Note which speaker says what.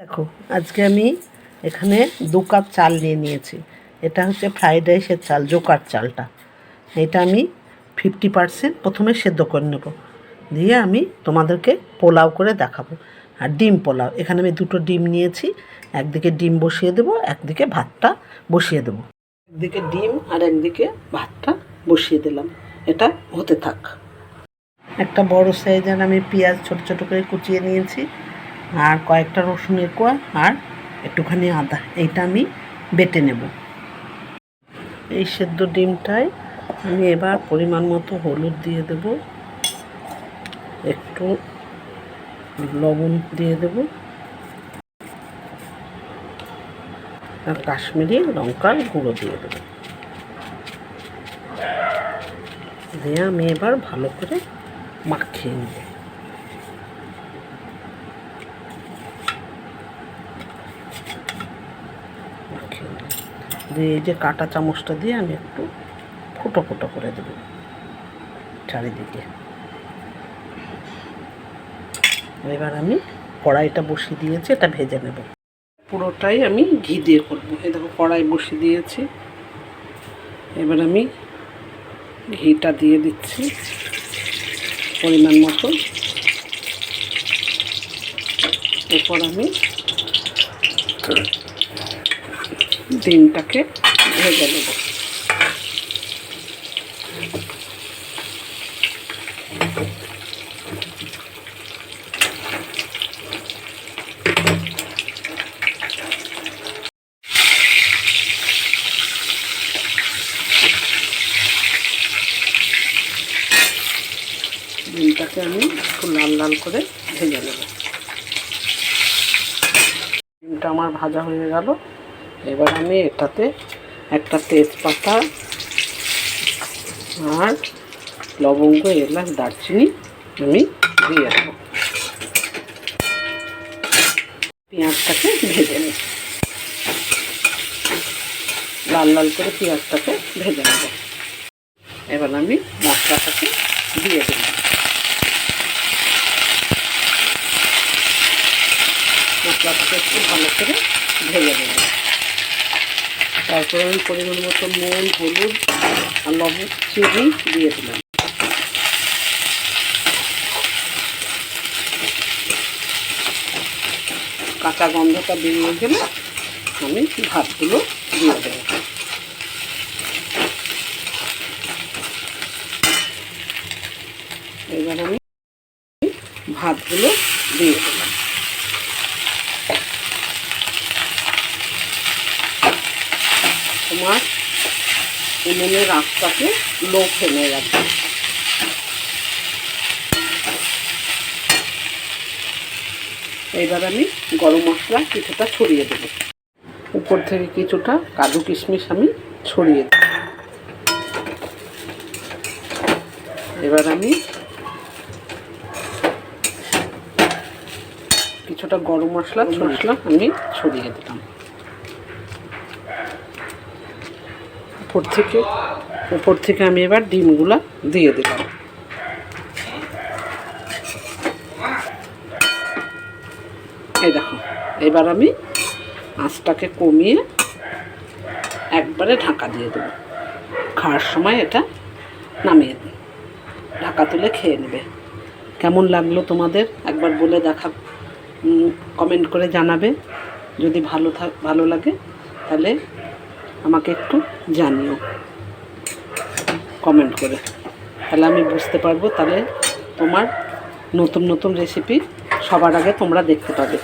Speaker 1: দেখো আজকে আমি এখানে 2 কাপ চাল নিয়েছি। এটা হচ্ছে ফ্রাইড রাইসের চাল, জোকার চালটা। এটা আমি 50% প্রথমে সেদ্ধ করে নেব, দিয়ে আমি তোমাদেরকে পোলাও করে দেখাবো। আর ডিম পোলাও, এখানে আমি 2টো ডিম নিয়েছি। একদিকে ডিম বসিয়ে দেবো, একদিকে ভাতটা বসিয়ে দেবো। একদিকে ডিম আর একদিকে ভাতটা বসিয়ে দিলাম, এটা হতে থাক। একটা বড় সাইজের আমি পেঁয়াজ ছোট ছোট করে কুচিয়ে নিয়েছি, আর কয়েকটা রসুনের কোয়া আর একটুখানি আদা, এইটা আমি বেটে নেব। এই সেদ্ধ ডিমটায় আমি এবার পরিমাণ মতো হলুদ দিয়ে দেব, একটু লবণ দিয়ে দেব, আর কাশ্মীরি লঙ্কার গুঁড়ো দিয়ে দেব। দিয়ে আমি এবার ভালো করে মাখিয়ে নেব। দিয়ে এই যে কাঁটা চামচটা দিয়ে আমি একটু ফুটো ফুটো করে দেব চারিদিকে। এবার আমি কড়াইটা বসিয়ে দিয়েছি, এটা ভেজে নেব। পুরোটাই আমি ঘি দিয়ে করবো। এই দেখো কড়াই বসিয়ে দিয়েছি, এবার আমি ঘিটা দিয়ে দিচ্ছি পরিমাণ মতো। এরপর আমি ডিমটাকে ভেজে নেব। ডিমটাকে আমি একটু লাল লাল করে ভেজে নেব। ডিমটা আমার ভাজা হয়ে গেল। এবার আমি এটাতে একটা তেজপাতা আর লবঙ্গ, এলাচ, দারচিনি আমি দিয়ে দেবো। পেঁয়াজটাকে ভেজে নেব, লাল লাল করে পেঁয়াজটাকে ভেজে নেব। এবার আমি মশলাটাকে দিয়ে দেব। মশলাটাকে একটু ভালো করে ভেজে নেব। তারপরে আমি পরিমাণ মতো নুন, হলুদ আর লবণ, চিনি দিয়ে দিলাম। কাঁচা গন্ধটা বেরিয়ে গেলে আমি ভাতগুলো দিয়ে দেব। এবার আমি ভাতগুলো দিয়ে দিলাম। তোমার উনুনের আঁচটাকে লো ফ্লেমে রাখবে। এবার আমি গরম মশলা কিছুটা ছড়িয়ে দেব। উপর থেকে কিছুটা কাজু কিশমিশ আমি ছড়িয়ে দেব। এবার আমি কিছুটা গরম মশলা আমি ছড়িয়ে দিলাম। উপর থেকে আমি এবার ডিমগুলা দিয়ে দিলাম। এই দেখো, এবার আমি আঁচটাকে কমিয়ে একবারে ঢাকা দিয়ে দেবো। খাওয়ার সময় এটা নামিয়ে দিই, ঢাকা তুলে খেয়ে নেবে। কেমন লাগলো তোমাদের একবার বলে কমেন্ট করে জানাবে। যদি ভালো লাগে তাহলে আমাকে একটু জানিও কমেন্ট করে, তাহলে আমি বুঝতে পারবো। তাহলে তোমার নতুন নতুন রেসিপি সবার আগে তোমরা দেখতে পাবে।